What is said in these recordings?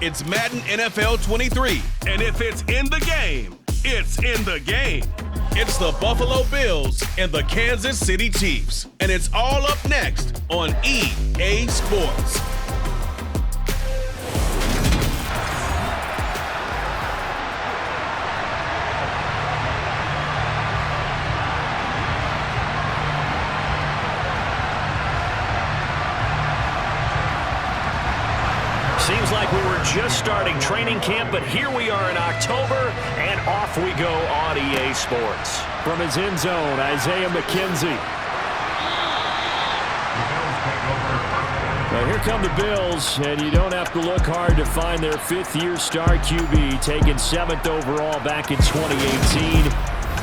It's Madden NFL 23. And if it's in the game, it's in the game. It's the Buffalo Bills and the Kansas City Chiefs. And it's all up next on EA Sports. Seems like we were just starting training camp, but here we are in October, and off we go on EA Sports. From his end zone, Isaiah McKenzie. Now here come the Bills, and you don't have to look hard to find their fifth-year star QB, taken 7th overall back in 2018,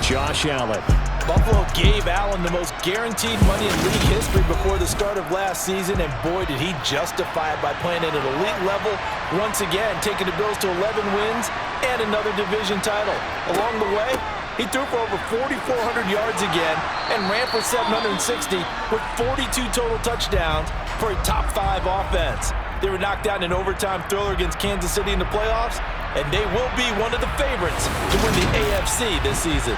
Josh Allen. Buffalo gave Allen the most guaranteed money in league history before the start of last season, and boy, did he justify it by playing at an elite level once again, taking the Bills to 11 wins and another division title. Along the way, he threw for over 4,400 yards again and ran for 760 with 42 total touchdowns for a top-5 offense. They were knocked out in an overtime thriller against Kansas City in the playoffs, and they will be one of the favorites to win the AFC this season.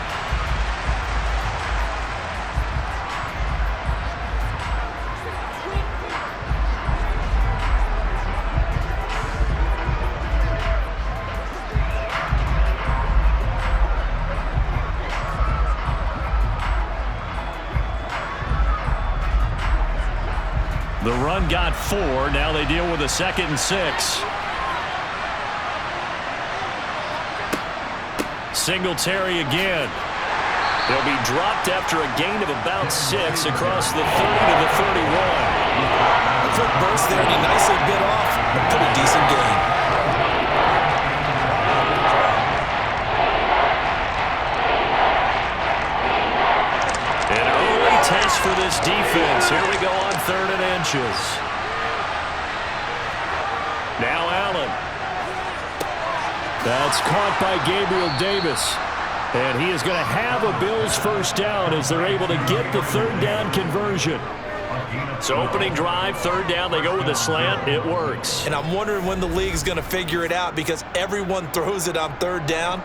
The run got 4. Now they deal with a 2nd and 6. Singletary again. They'll be dropped after a gain of about 6 across the 30 to the 31. A quick burst there, and he nicely bit off a pretty decent gain. An early test for this defense. Here we go on 3rd and inches. Now Allen. That's caught by Gabriel Davis. And he is going to have a Bills first down as they're able to get the 3rd down conversion. So opening drive, 3rd down, they go with a slant. It works. And I'm wondering when the league's going to figure it out, because everyone throws it on 3rd down.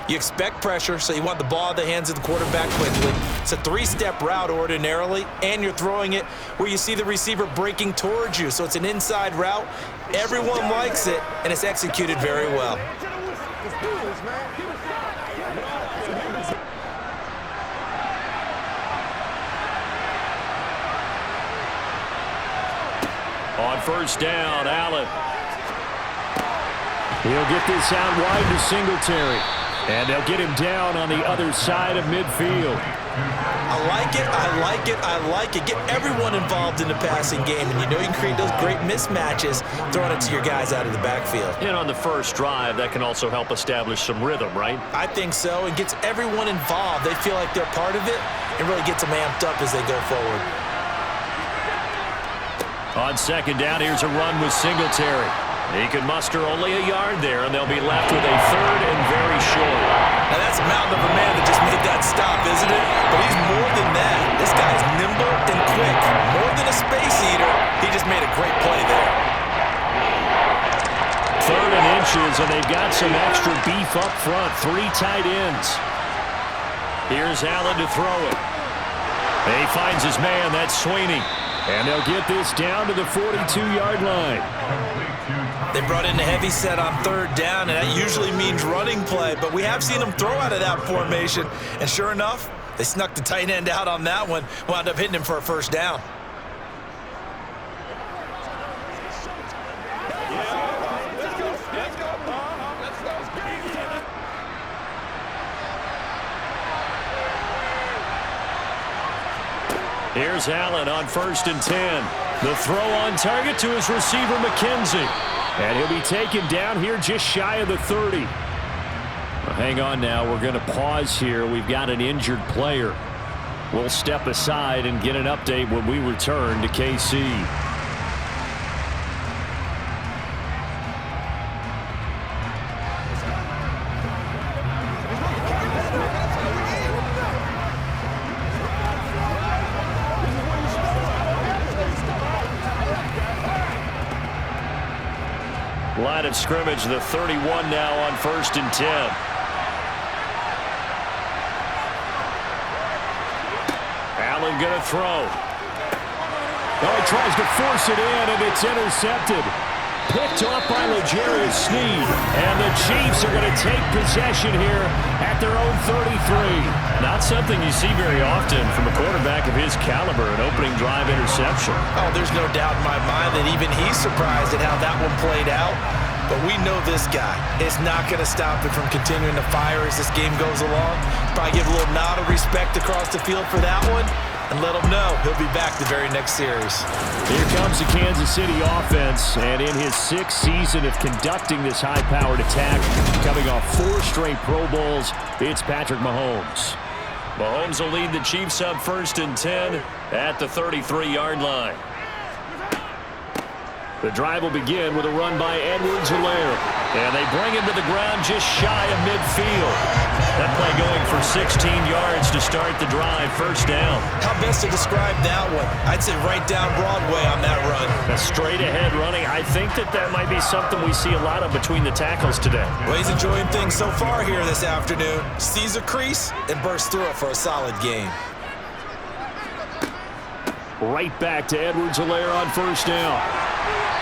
You expect pressure, so you want the ball in the hands of the quarterback quickly. It's a 3-step route ordinarily, and you're throwing it where you see the receiver breaking towards you. So it's an inside route. Everyone likes it, and it's executed very well. On 1st down, Allen. He'll get this out wide to Singletary. And they'll get him down on the other side of midfield. I like it, I like it, I like it. Get everyone involved in the passing game, and you know you can create those great mismatches throwing it to your guys out of the backfield. And on the first drive, that can also help establish some rhythm, right? I think so. It gets everyone involved. They feel like they're part of it, and really gets them amped up as they go forward. On 2nd down, here's a run with Singletary. He can muster only a yard there, and they'll be left with a 3rd and very short. Now that's a mountain of a man that just made that stop, isn't it? But he's more than that. This guy's nimble and quick. More than a space eater, he just made a great play there. 3rd and inches, and they've got some extra beef up front. 3 tight ends. Here's Allen to throw it. And he finds his man. That's Sweeney. And they'll get this down to the 42-yard line. They brought in the heavy set on 3rd down, and that usually means running play. But we have seen them throw out of that formation. And sure enough, they snuck the tight end out on that one. Wound up hitting him for a 1st down. Here's Allen on 1st and 10. The throw on target to his receiver, McKenzie. And he'll be taken down here just shy of the 30. Well, hang on now. We're going to pause here. We've got an injured player. We'll step aside and get an update when we return to KC. Line of scrimmage, the 31 now on 1st and 10. Allen going to throw. Oh, he tries to force it in, and it's intercepted. Picked off by L'Jarius Sneed. And the Chiefs are going to take possession here at their own 33. Not something you see very often from a quarterback of his caliber, an opening drive interception. Oh, there's no doubt in my mind that even he's surprised at how that one played out. But we know this guy is not going to stop it from continuing to fire as this game goes along. Probably give a little nod of respect across the field for that one. And let him know he'll be back the very next series. Here comes the Kansas City offense, and in his 6th season of conducting this high-powered attack, coming off 4 straight Pro Bowls, it's Patrick Mahomes. Mahomes will lead the Chiefs up 1st and 10 at the 33-yard line. The drive will begin with a run by Edwards-Helaire. And they bring him to the ground just shy of midfield. That play going for 16 yards to start the drive, 1st down. How best to describe that one? I'd say right down Broadway on that run. A straight-ahead running. I think that might be something we see a lot of between the tackles today. Well, he's enjoying things so far here this afternoon. Sees a crease and bursts through it for a solid game. Right back to Edwards-Helaire on 1st down.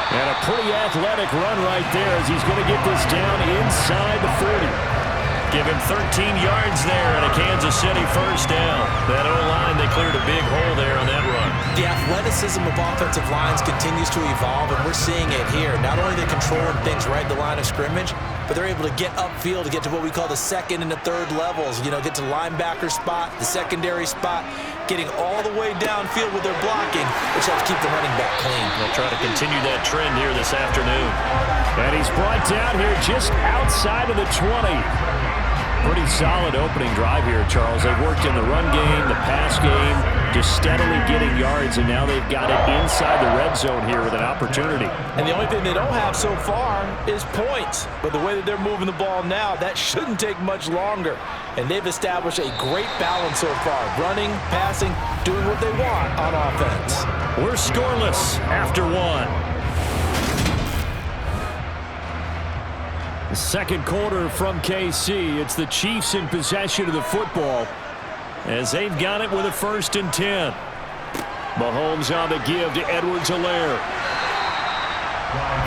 And a pretty athletic run right there as he's going to get this down inside the 40. Give him 13 yards there and a Kansas City 1st down. That O-line, they cleared a big hole there on that run. The athleticism of offensive lines continues to evolve, and we're seeing it here. Not only are they controlling things right at the line of scrimmage, but they're able to get upfield to get to what we call the 2nd and the 3rd levels. You know, get to the linebacker spot, the secondary spot, getting all the way downfield with their blocking, which helps keep the running back clean. They'll try to continue that trend here this afternoon. And he's brought down here just outside of the 20. Pretty solid opening drive here, Charles. They've worked in the run game, the pass game, just steadily getting yards, and now they've got it inside the red zone here with an opportunity. And the only thing they don't have so far is points. But the way that they're moving the ball now, that shouldn't take much longer. And they've established a great balance so far. Running, passing, doing what they want on offense. We're scoreless after 1. The 2nd quarter from KC. It's the Chiefs in possession of the football as they've got it with a 1st and 10. Mahomes on the give to Edwards-Helaire.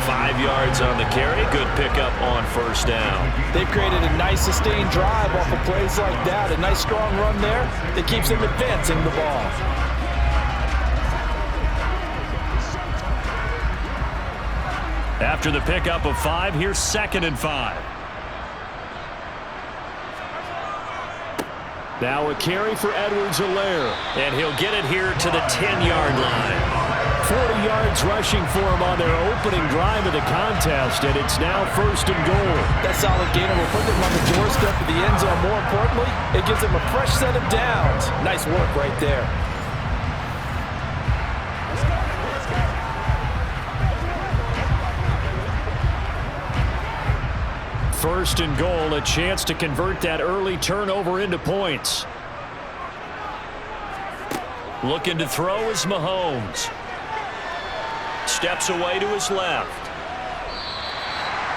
5 yards on the carry. Good pickup on 1st down. They've created a nice sustained drive off of plays like that. A nice strong run there that keeps them advancing the ball. After the pickup of 5, here's 2nd and 5. Now a carry for Edwards-Helaire. And he'll get it here to the 10-yard line. 40 yards rushing for him on their opening drive of the contest, and it's now 1st and goal. That solid gain will put them on the doorstep of the end zone. More importantly, it gives them a fresh set of downs. Nice work right there. First and goal, a chance to convert that early turnover into points. Looking to throw is Mahomes. Steps away to his left.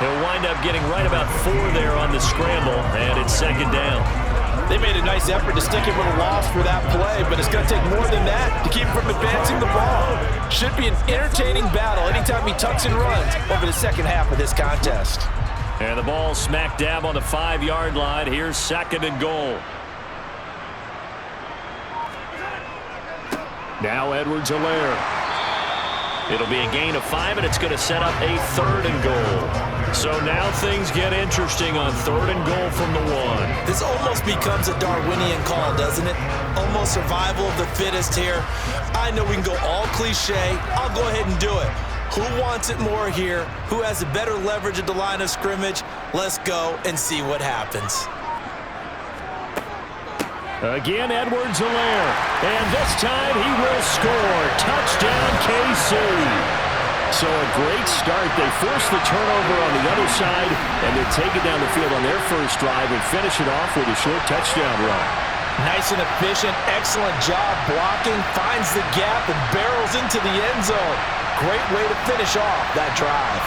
He'll wind up getting right about 4 there on the scramble, and it's 2nd down. They made a nice effort to stick him with a loss for that play, but it's going to take more than that to keep him from advancing the ball. Should be an entertaining battle anytime he tucks and runs over the second half of this contest. And the ball smack dab on the 5-yard line. Here's 2nd and goal. Now Edwards-Helaire. It'll be a gain of 5, and it's going to set up a 3rd and goal. So now things get interesting on 3rd and goal from the 1. This almost becomes a Darwinian call, doesn't it? Almost survival of the fittest here. I know we can go all cliche. I'll go ahead and do it. Who wants it more here? Who has a better leverage at the line of scrimmage? Let's go and see what happens. Again, Edwards-Helaire. And this time he will score. Touchdown, KC. So a great start. They force the turnover on the other side, and they're taking down the field on their first drive and finish it off with a short touchdown run. Nice and efficient. Excellent job blocking. Finds the gap and barrels into the end zone. Great way to finish off that drive.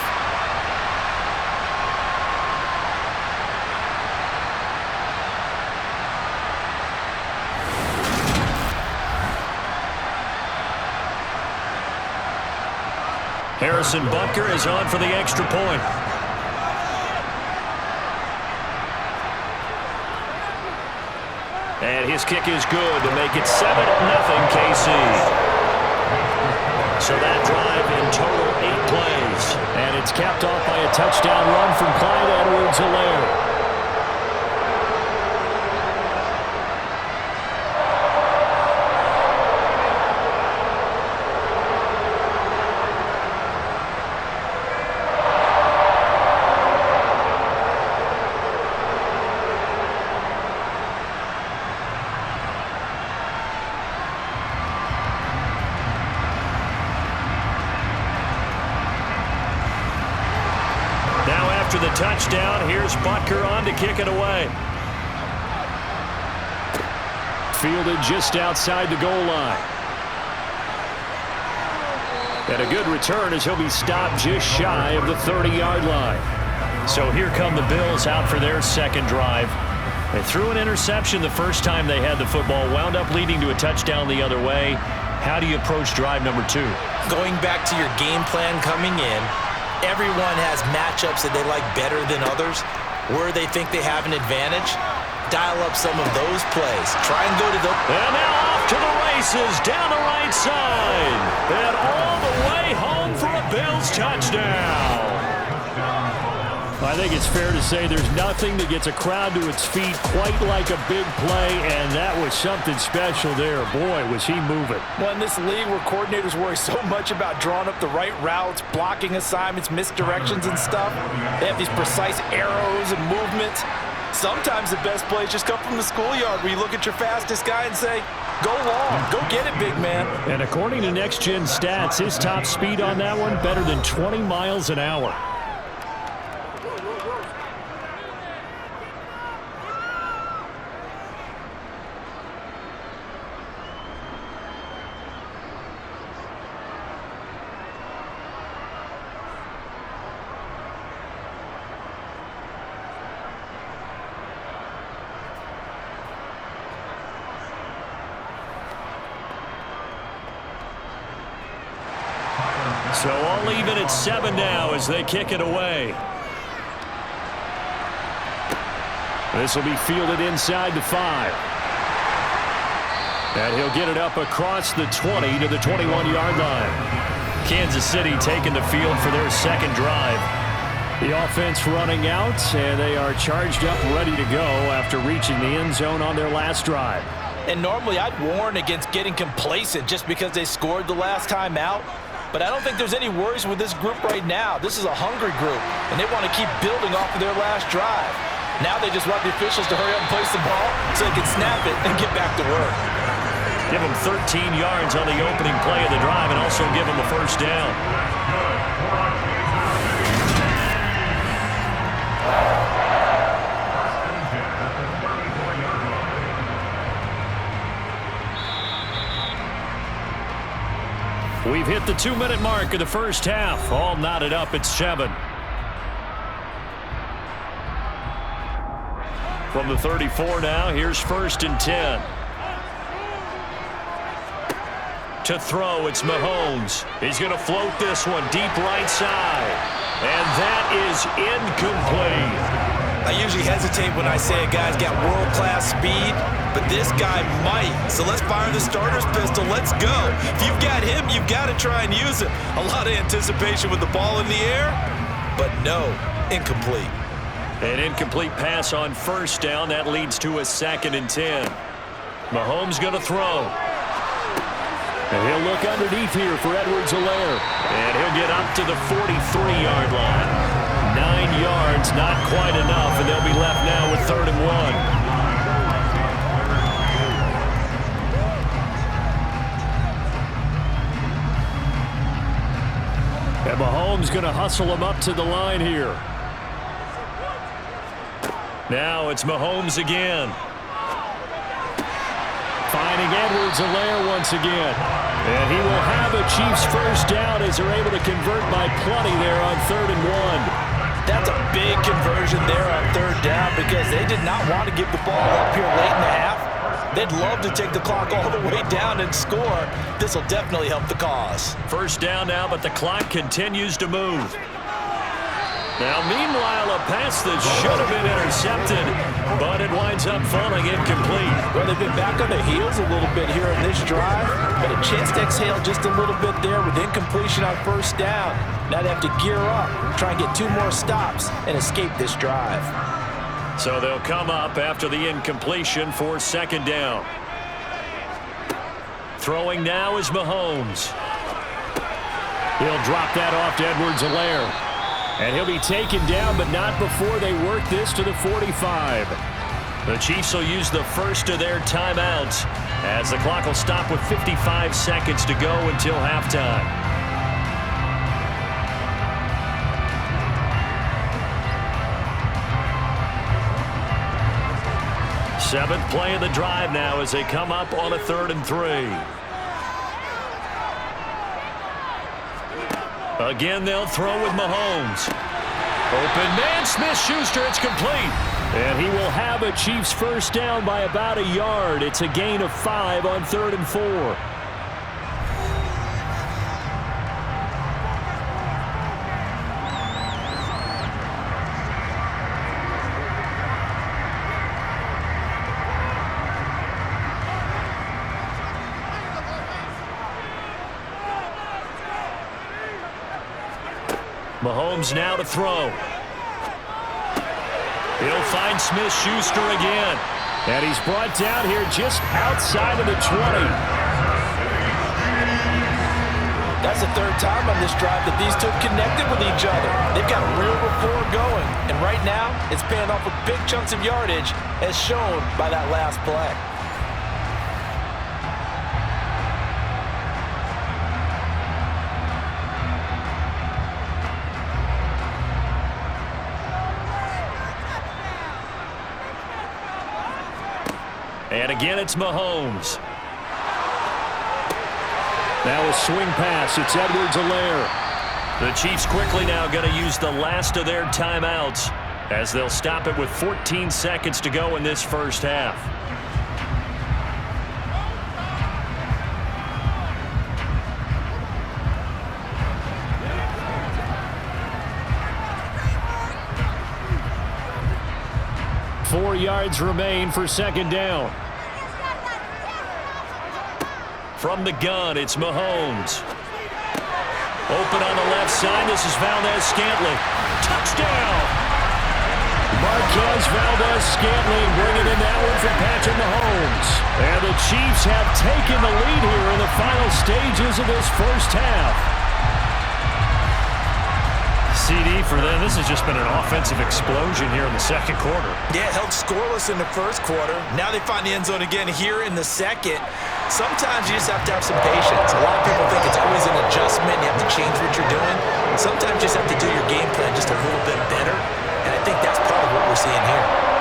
Harrison Butker is on for the extra point. And his kick is good to make it 7-0 KC. So that drive in total 8 plays. And it's capped off by a touchdown run from Clyde Edwards-Helaire. After the touchdown, here's Butker on to kick it away. Fielded just outside the goal line. And a good return as he'll be stopped just shy of the 30-yard line. So here come the Bills out for their second drive. They threw an interception the first time they had the football, wound up leading to a touchdown the other way. How do you approach drive number 2? Going back to your game plan coming in, everyone has matchups that they like better than others, where they think they have an advantage. Dial up some of those plays. Try and go to the... And now off to the races down the right side. And all the way home for a Bills touchdown. I think it's fair to say there's nothing that gets a crowd to its feet quite like a big play, and that was something special there. Boy, was he moving. Well, in this league where coordinators worry so much about drawing up the right routes, blocking assignments, misdirections and stuff, they have these precise arrows and movements. Sometimes the best plays just come from the schoolyard where you look at your fastest guy and say, go long, go get it, big man. And according to Next Gen Stats, his top speed on that one, better than 20 miles an hour. So all even at 7 now as they kick it away. This will be fielded inside the 5. And he'll get it up across the 20 to the 21-yard line. Kansas City taking the field for their second drive. The offense running out, and they are charged up, ready to go after reaching the end zone on their last drive. And normally I'd warn against getting complacent just because they scored the last time out. But I don't think there's any worries with this group right now. This is a hungry group, and they want to keep building off of their last drive. Now they just want the officials to hurry up and place the ball so they can snap it and get back to work. Give them 13 yards on the opening play of the drive and also give them a first down. We've hit the 2-minute mark of the first half. All knotted up at 7. From the 34 now, here's 1st and 10. To throw, it's Mahomes. He's going to float this one deep right side. And that is incomplete. I usually hesitate when I say a guy's got world-class speed, but this guy might. So let's fire the starter's pistol. Let's go. If you've got him, you've got to try and use him. A lot of anticipation with the ball in the air, but no, incomplete. An incomplete pass on 1st down. That leads to a 2nd and 10. Mahomes going to throw. And he'll look underneath here for Edwards-Helaire. And he'll get up to the 43-yard line. 9 yards, not quite enough, and they'll be left now with 3rd and 1. And Mahomes going to hustle him up to the line here. Now it's Mahomes again. Finding Edwards-Helaire once again. And he will have a Chiefs first down as they're able to convert by plenty there on 3rd and 1. That's a big conversion there on 3rd down because they did not want to give the ball up here late in the half. They'd love to take the clock all the way down and score. This will definitely help the cause. First down now, but the clock continues to move. Now, meanwhile, a pass that should have been intercepted, but it winds up falling incomplete. Well, they've been back on their heels a little bit here in this drive, but a chance to exhale just a little bit there with incompletion on first down. Now they have to gear up, try and get 2 more stops, and escape this drive. So they'll come up after the incompletion for second down. Throwing now is Mahomes. He'll drop that off to Edwards-Helaire. And he'll be taken down, but not before they work this to the 45. The Chiefs will use the first of their timeouts as the clock will stop with 55 seconds to go until halftime. Seventh play of the drive now as they come up on a 3rd and 3. Again, they'll throw with Mahomes. Open man, Smith-Schuster, it's complete. And he will have a Chiefs first down by about a yard. It's a gain of 5 on 3rd and 4. Mahomes now to throw. He'll find Smith-Schuster again. And he's brought down here just outside of the 20. That's the 3rd time on this drive that these two connected with each other. They've got real rapport going. And right now, it's paying off with big chunks of yardage, as shown by that last play. And again, it's Mahomes. Now a swing pass. It's Edwards-Helaire. The Chiefs quickly now going to use the last of their timeouts as they'll stop it with 14 seconds to go in this first half. Four yards remain for second down. From the gun, it's Mahomes. Open on the left side. This is Valdez-Scantling. Touchdown! Marquez Valdez-Scantling bringing in that one from Patrick Mahomes. And the Chiefs have taken the lead here in the final stages of this first half. CD for them. This has just been an offensive explosion here in the second quarter. Yeah, held scoreless in the first quarter. Now they find the end zone again here in the second. Sometimes you just have to have some patience. A lot of people think it's always an adjustment. You have to change what you're doing. Sometimes you just have to do your game plan just a little bit better. And I think that's part of what we're seeing here.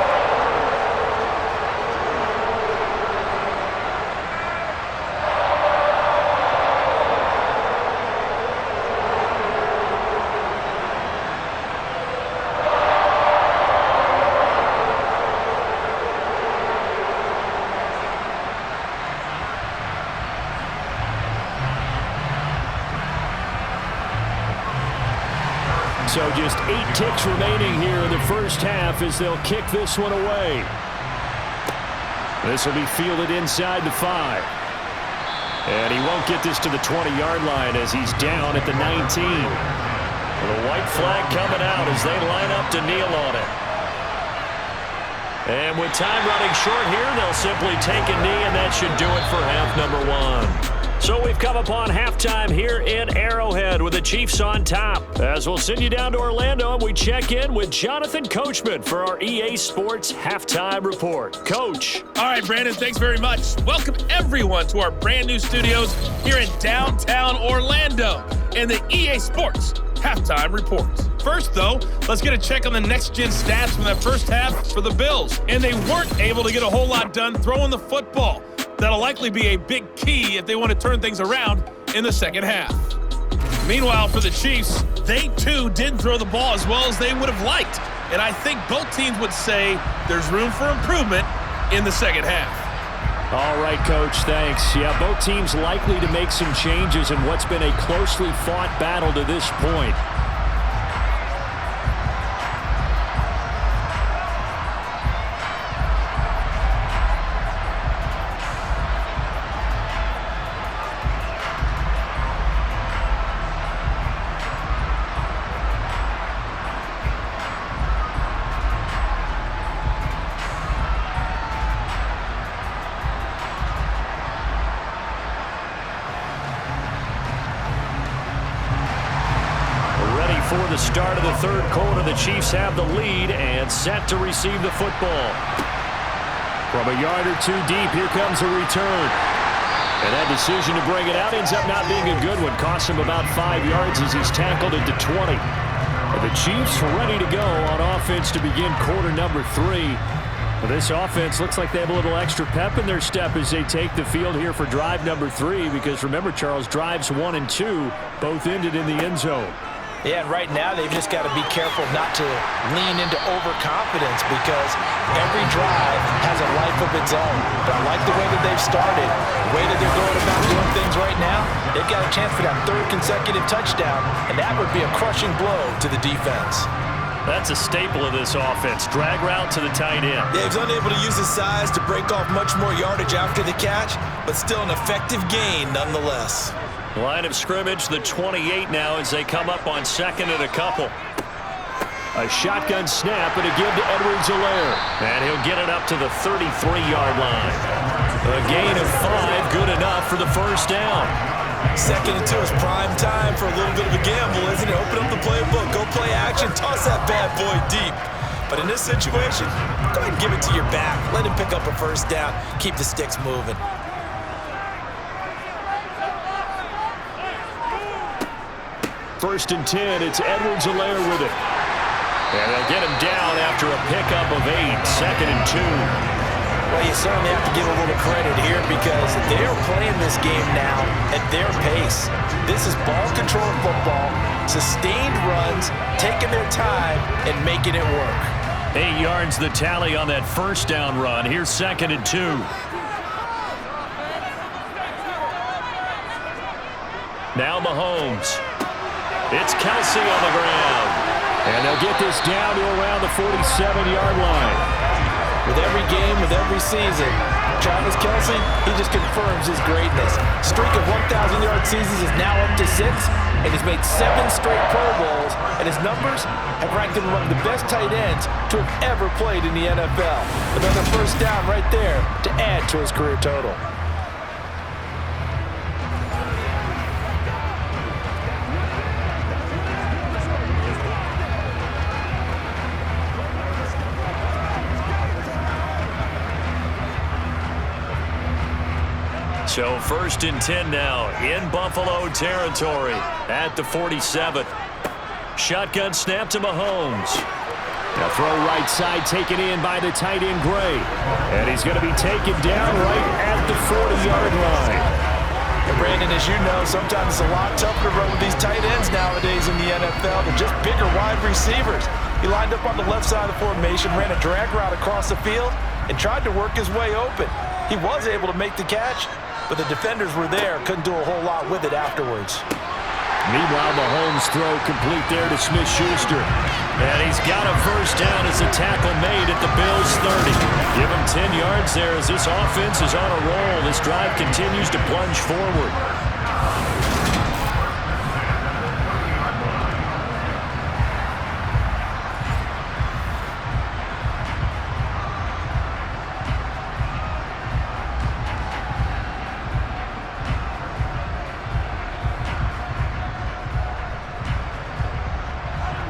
So just 8 ticks remaining here in the first half as they'll kick this one away. This will be fielded inside the 5. And he won't get this to the 20-yard line as he's down at the 19. The white flag coming out as they line up to kneel on it. And with time running short here, they'll simply take a knee, and that should do it for half number 1. So we've come upon halftime here in Arrowhead with the Chiefs on top. As we'll send you down to Orlando and we check in with Jonathan Coachman for our EA Sports Halftime Report. Coach. All right, Brandon, thanks very much. Welcome everyone to our brand new studios here in downtown Orlando and the EA Sports Halftime Report. First, though, let's get a check on the next-gen stats from that first half for the Bills. And they weren't able to get a whole lot done throwing the football. That'll likely be a big key if they want to turn things around in the second half. Meanwhile, for the Chiefs, they too didn't throw the ball as well as they would have liked. And I think both teams would say there's room for improvement in the second half. All right, Coach, thanks. Yeah, both teams likely to make some changes in what's been a closely fought battle to this point. For the start of the third quarter, the Chiefs have the lead and set to receive the football. From a yard or two deep, here comes a return. And that decision to bring it out ends up not being a good one. Costs him about 5 yards as he's tackled into 20. And the Chiefs ready to go on offense to begin quarter number 3. Well, this offense looks like they have a little extra pep in their step as they take the field here for drive number 3. Because remember, Charles, drives 1 and 2 both ended in the end zone. Yeah, and right now they've just got to be careful not to lean into overconfidence because every drive has a life of its own. But I like the way that they've started, the way that they're going about doing things right now. They've got a chance for that 3rd consecutive touchdown, and that would be a crushing blow to the defense. That's a staple of this offense. Drag route to the tight end. Yeah, he's unable to use his size to break off much more yardage after the catch, but still an effective gain nonetheless. Line of scrimmage, the 28 now as they come up on 2nd and a couple. A shotgun snap and a give to Edwards-Helaire. And he'll get it up to the 33-yard line. A gain of 5, good enough for the first down. 2nd and 2 is prime time for a little bit of a gamble, isn't it? Open up the playbook, go play action, toss that bad boy deep. But in this situation, go ahead and give it to your back. Let him pick up a first down, keep the sticks moving. 1st and 10, it's Edwards-Helaire with it. And they'll get him down after a pickup of 8, 2nd and 2. Well, you certainly have to give a little credit here because they're playing this game now at their pace. This is ball control football, sustained runs, taking their time and making it work. 8 yards the tally on that first down run. Here's 2nd and 2. Now Mahomes. It's Kelsey on the ground. And they'll get this down to around the 47-yard line. With every game, with every season, Travis Kelsey, he just confirms his greatness. Streak of 1,000-yard seasons is now up to 6, and he's made 7 straight Pro Bowls, and his numbers have ranked him among the best tight ends to have ever played in the NFL. Another first down right there to add to his career total. So 1st and 10 now in Buffalo territory at the 47. Shotgun snap to Mahomes. Now throw right side taken in by the tight end Gray. And he's going to be taken down right at the 40-yard line. And Brandon, as you know, sometimes it's a lot tougher to run with these tight ends nowadays in the NFL. They're just bigger wide receivers. He lined up on the left side of the formation, ran a drag route across the field, and tried to work his way open. He was able to make the catch, but the defenders were there, couldn't do a whole lot with it afterwards. Meanwhile, Mahomes' throw complete there to Smith-Schuster. And he's got a first down as the tackle made at the Bills' 30. Give him 10 yards there as this offense is on a roll. This drive continues to plunge forward.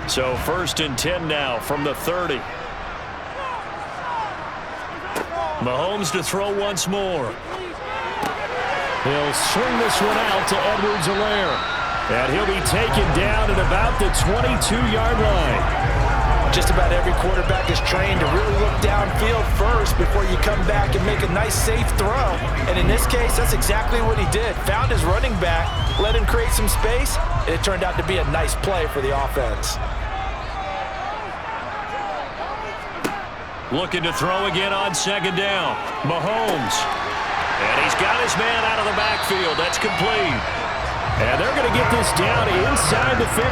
So 1st and 10 now from the 30. Mahomes to throw once more. He'll swing this one out to Edwards-Helaire. And he'll be taken down at about the 22-yard line. Just about every quarterback is trained to really look downfield first before you come back and make a nice, safe throw. And in this case, that's exactly what he did. Found his running back, let him create some space, and it turned out to be a nice play for the offense. Looking to throw again on 2nd down. Mahomes. And he's got his man out of the backfield. That's complete. And they're going to get this down inside the 15.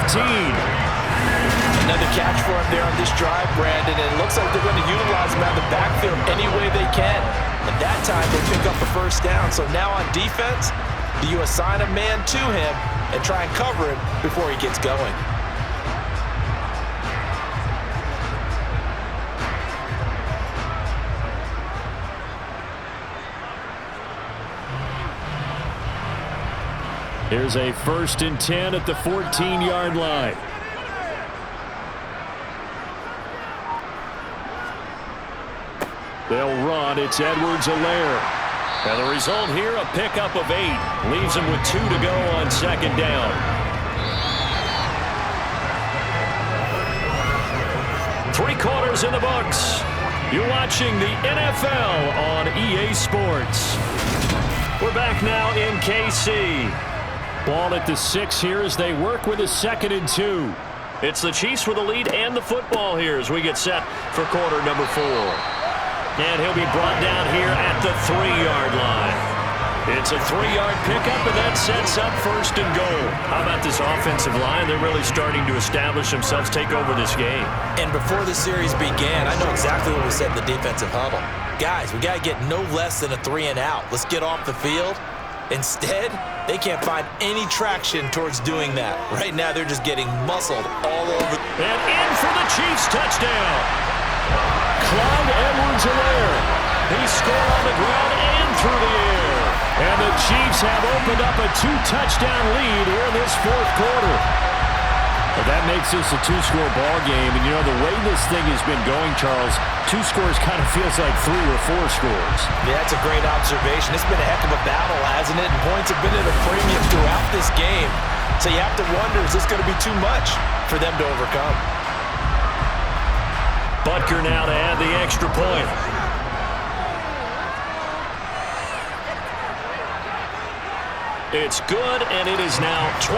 Another catch for him there on this drive, Brandon, and it looks like they're going to utilize him out of the backfield any way they can. And that time they pick up a first down. So now on defense, do you assign a man to him and try and cover him before he gets going? Here's a 1st and 10 at the 14-yard line. They'll run. It's Edwards-Helaire. And the result here, a pickup of 8. Leaves him with 2 to go on 2nd down. Three quarters in the books. You're watching the NFL on EA Sports. We're back now in KC. Ball at the 6 here as they work with a 2nd and 2. It's the Chiefs with the lead and the football here as we get set for quarter number 4. And he'll be brought down here at the 3-yard line. It's a 3-yard pickup, and that sets up 1st and goal. How about this offensive line? They're really starting to establish themselves, take over this game. And before the series began, I know exactly what we said in the defensive huddle. Guys, we got to get no less than a 3 and out. Let's get off the field. Instead, they can't find any traction towards doing that. Right now, they're just getting muscled all over. And in for the Chiefs touchdown. Clyde Edwards-Helaire. He scored on the ground and through the air. And the Chiefs have opened up a 2-touchdown lead here in this 4th quarter. But that makes this a 2-score ball game. And, you know, the way this thing has been going, Charles, 2 scores kind of feels like 3 or 4 scores. Yeah, that's a great observation. It's been a heck of a battle, hasn't it? And points have been at a premium throughout this game. So you have to wonder, is this going to be too much for them to overcome? Butker now to add the extra point. It's good, and it is now 21-7.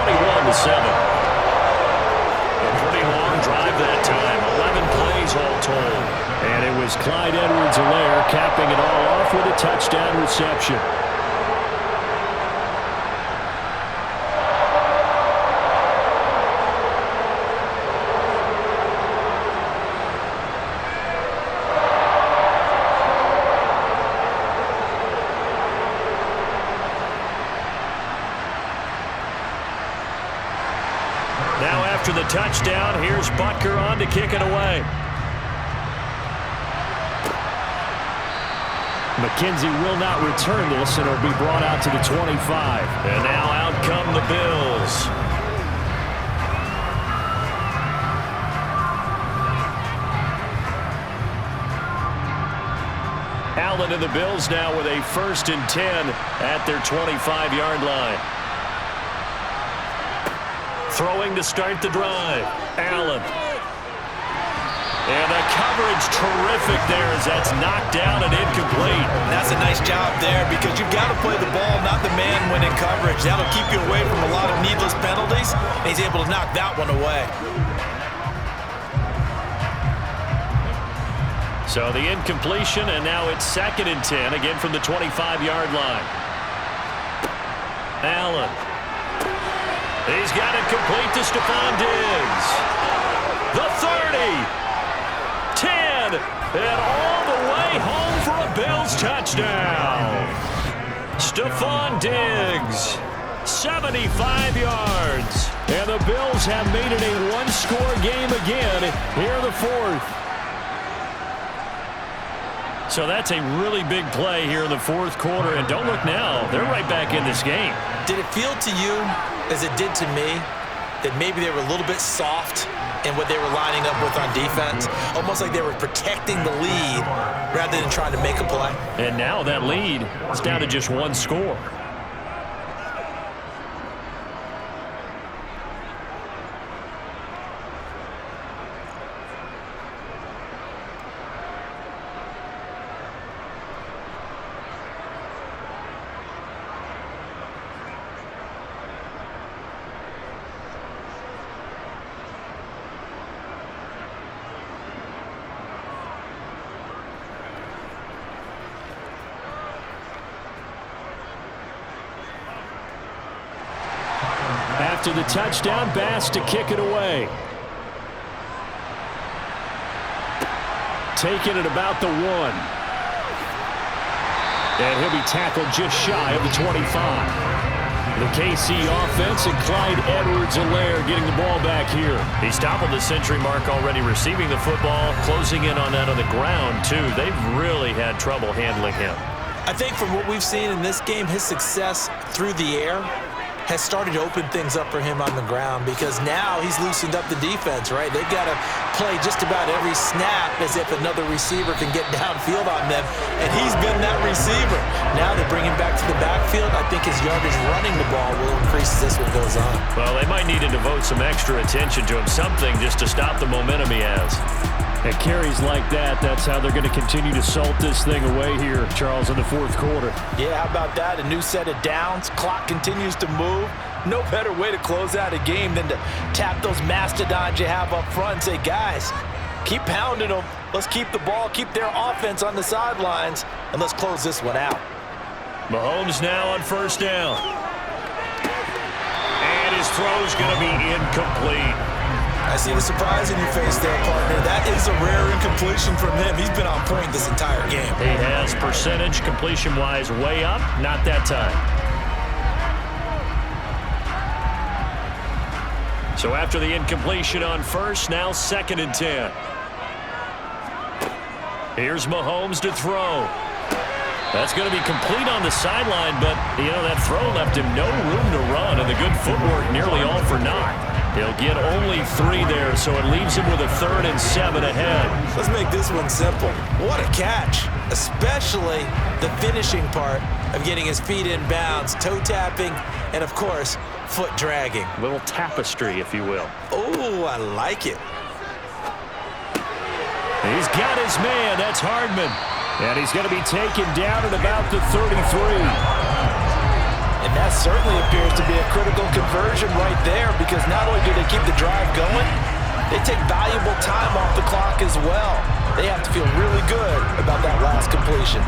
A pretty long drive that time. 11 plays all told. And it was Clyde Edwards-Helaire capping it all off with a touchdown reception. Now after the touchdown, here's Butker on to kick it away. McKenzie will not return this, and it'll be brought out to the 25. And now out come the Bills. Allen and the Bills now with a 1st and 10 at their 25-yard line. Throwing to start the drive. Allen. And the coverage terrific there as that's knocked down and incomplete. That's a nice job there because you've got to play the ball, not the man when in coverage. That'll keep you away from a lot of needless penalties. And he's able to knock that one away. So the incompletion, and now it's 2nd and 10, again from the 25-yard line. Allen. He's got it complete to Stephon Diggs. The 30. 10, and all the way home for a Bills touchdown. Stephon Diggs, 75 yards. And the Bills have made it a 1-score game again here in the 4th. So that's a really big play here in the 4th quarter, and don't look now, they're right back in this game. Did it feel to you, as it did to me, that maybe they were a little bit soft in what they were lining up with on defense? Almost like they were protecting the lead rather than trying to make a play. And now that lead is down to just 1 score. to the touchdown. Bass to kick it away. Taking it about the 1. And he'll be tackled just shy of the 25. The KC offense and Clyde Edwards-Helaire getting the ball back here. He's toppled the century mark already, receiving the football, closing in on that on the ground, too. They've really had trouble handling him. I think from what we've seen in this game, his success through the air has started to open things up for him on the ground, because now he's loosened up the defense, right? They've got to play just about every snap as if another receiver can get downfield on them, and he's been that receiver. Now they bring him back to the backfield. I think his yardage running the ball will increase as this one goes on. Well, they might need to devote some extra attention to him, something just to stop the momentum he has. At carries like that, that's how they're going to continue to salt this thing away here, Charles, in the fourth quarter. Yeah, how about that? A new set of downs. Clock continues to move. No better way to close out a game than to tap those mastodons you have up front and say, guys, keep pounding them. Let's keep the ball, keep their offense on the sidelines, and let's close this one out. Mahomes now on first down. And his throw's going to be incomplete. I see the surprise in your face there, partner. That is a rare incompletion from him. He's been on point this entire game. He has percentage completion-wise way up. Not that time. So after the incompletion on first, now 2nd and 10. Here's Mahomes to throw. That's going to be complete on the sideline, but, you know, that throw left him no room to run, and the good footwork nearly all for naught. He'll get only 3 there, so it leaves him with a 3rd and 7 ahead. Let's make this one simple. What a catch, especially the finishing part of getting his feet in bounds, toe tapping, and, of course, foot dragging. A little tapestry, if you will. Oh, I like it. He's got his man. That's Hardman. And he's going to be taken down at about the 33. And that certainly appears to be a critical conversion right there, because not only do they keep the drive going, they take valuable time off the clock as well. They have to feel really good about that last completion.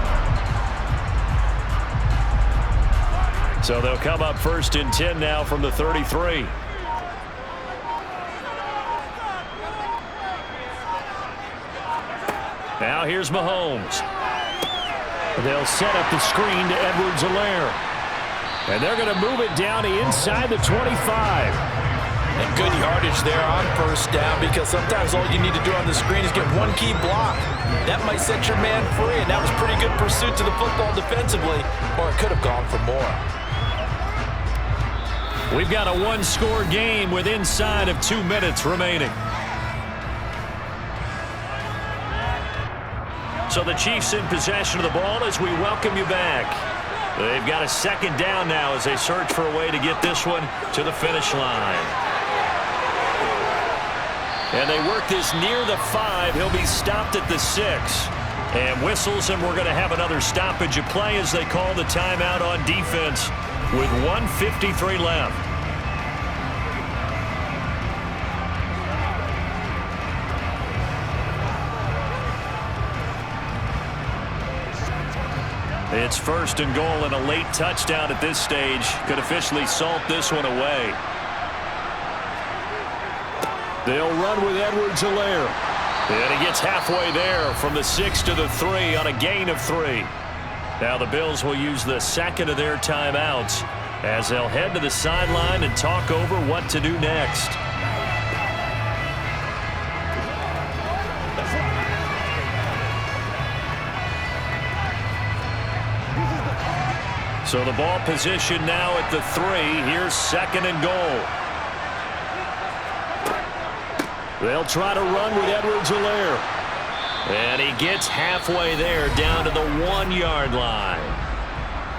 So they'll come up 1st and 10 now from the 33. Now here's Mahomes. They'll set up the screen to Edwards-Helaire. And they're going to move it down to inside the 25. And good yardage there on first down, because sometimes all you need to do on the screen is get one key block. That might set your man free, and that was pretty good pursuit to the football defensively, or it could have gone for more. We've got a 1-score game with inside of 2 minutes remaining. So the Chiefs in possession of the ball as we welcome you back. They've got a 2nd down now as they search for a way to get this one to the finish line. And they work this near the 5. He'll be stopped at the 6. And whistles, and we're going to have another stoppage of play as they call the timeout on defense with 1:53 left. It's 1st and goal, and a late touchdown at this stage could officially salt this one away. They'll run with Edwards-Helaire. And he gets halfway there from the 6 to the 3 on a gain of 3. Now the Bills will use the 2nd of their timeouts as they'll head to the sideline and talk over what to do next. So the ball position now at the 3. Here's 2nd and goal. They'll try to run with Edwards-Helaire. And he gets halfway there down to the 1-yard line.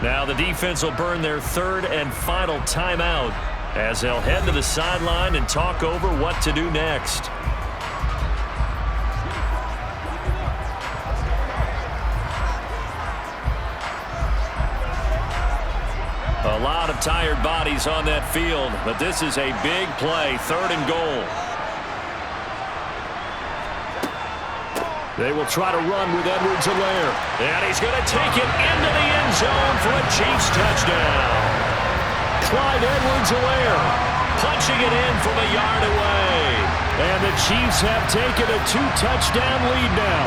Now the defense will burn their 3rd and final timeout as they'll head to the sideline and talk over what to do next. A lot of tired bodies on that field, but this is a big play, 3rd and goal. They will try to run with Edwards-Helaire. And he's going to take it into the end zone for a Chiefs touchdown. Clyde Edwards-Helaire punching it in from a yard away. And the Chiefs have taken a 2-touchdown lead now.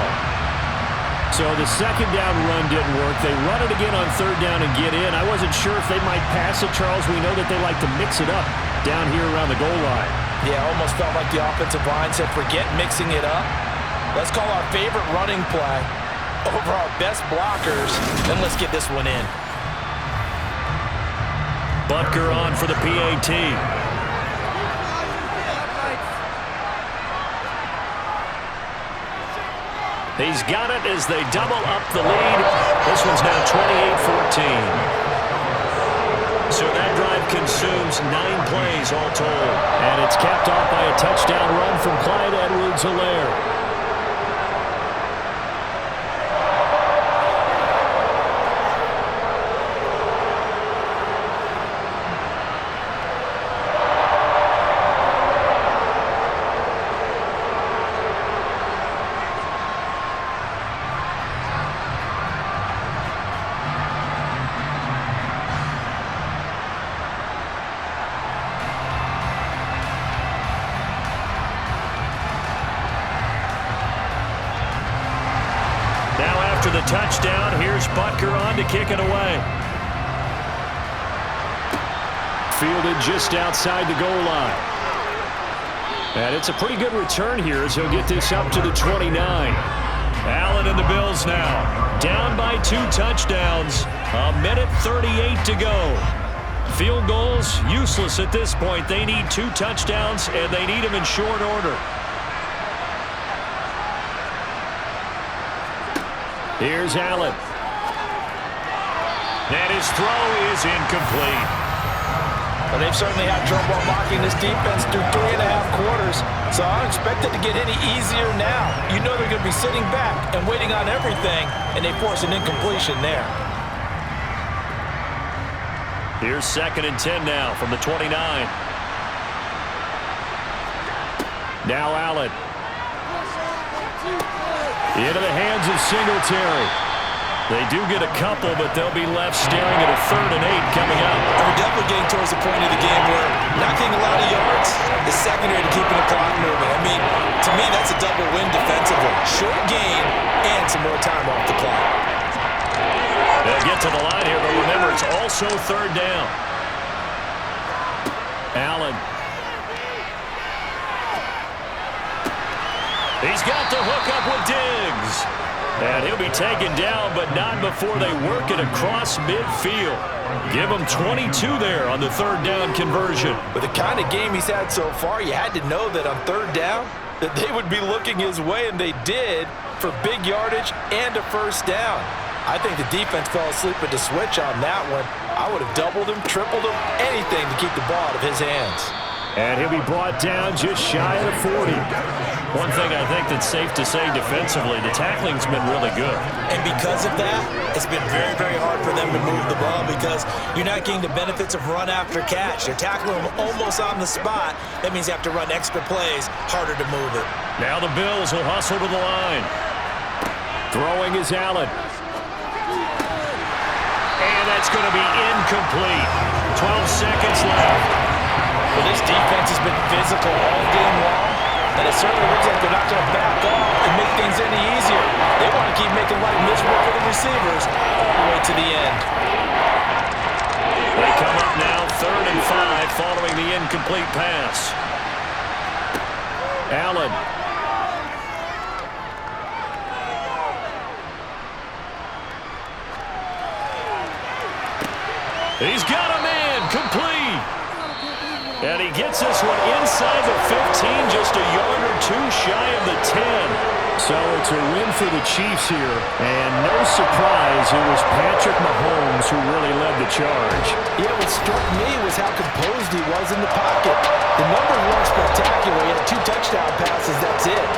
So the second down run didn't work. They run it again on third down and get in. I wasn't sure if they might pass it, Charles. We know that they like to mix it up down here around the goal line. Yeah, almost felt like the offensive line said, forget mixing it up. Let's call our favorite running play over our best blockers, and let's get this one in. Butker on for the PAT. He's got it as they double up the lead. This one's now 28-14. So that drive consumes 9 plays all told. And it's capped off by a touchdown run from Clyde Edwards-Helaire. After the touchdown, here's Butker on to kick it away. Fielded just outside the goal line. And it's a pretty good return here as he'll get this up to the 29. Allen and the Bills now down by 2 touchdowns. 1:38 to go. Field goals useless at this point. They need 2 touchdowns, and they need them in short order. Here's Allen. And his throw is incomplete. Well, they've certainly had trouble blocking this defense through 3.5 quarters, so I don't expect it to get any easier now. You know they're going to be sitting back and waiting on everything, and they force an incompletion there. Here's 2nd and 10 now from the 29. Now Allen. Into the hands of Singletary. They do get a couple, but they'll be left staring at a 3rd and 8 coming up. We're definitely getting towards the point of the game where not getting a lot of yards is secondary to keeping the clock moving. I mean, to me, that's a double win defensively. Short gain and some more time off the clock. They'll get to the line here, but remember, it's also 3rd down. Allen. He's got the hook up with Diggs. And he'll be taken down, but not before they work it across midfield. Give him 22 there on the 3rd down conversion. With the kind of game he's had so far, you had to know that on 3rd down that they would be looking his way, and they did, for big yardage and a 1st down. I think the defense fell asleep at the switch on that one. I would have doubled him, tripled him, anything to keep the ball out of his hands. And he'll be brought down just shy of the 40. One thing I think that's safe to say defensively, the tackling's been really good. And because of that, it's been very, very hard for them to move the ball because you're not getting the benefits of run after catch. You're tackling them almost on the spot. That means you have to run extra plays, harder to move it. Now the Bills will hustle to the line. Throwing is Allen. And that's going to be incomplete. 12 seconds left. Well, this defense has been physical all game long, and it certainly looks like they're not going to back off and make things any easier. They want to keep making life miserable for the receivers all the way to the end. They come up now 3rd and 5 following the incomplete pass. Allen. He's got a man complete. And he gets this one inside the 15, just a yard or 2 shy of the 10. So it's a win for the Chiefs here. And no surprise, it was Patrick Mahomes who really led the charge. Yeah, what struck me was how composed he was in the pocket. The numbers weren't spectacular. He had 2 touchdown passes, that's it.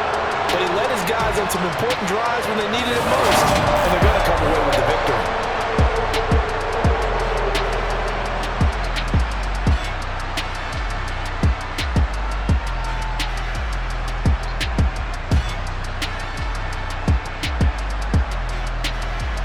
But he led his guys on some important drives when they needed it most. And they're going to come away with the victory.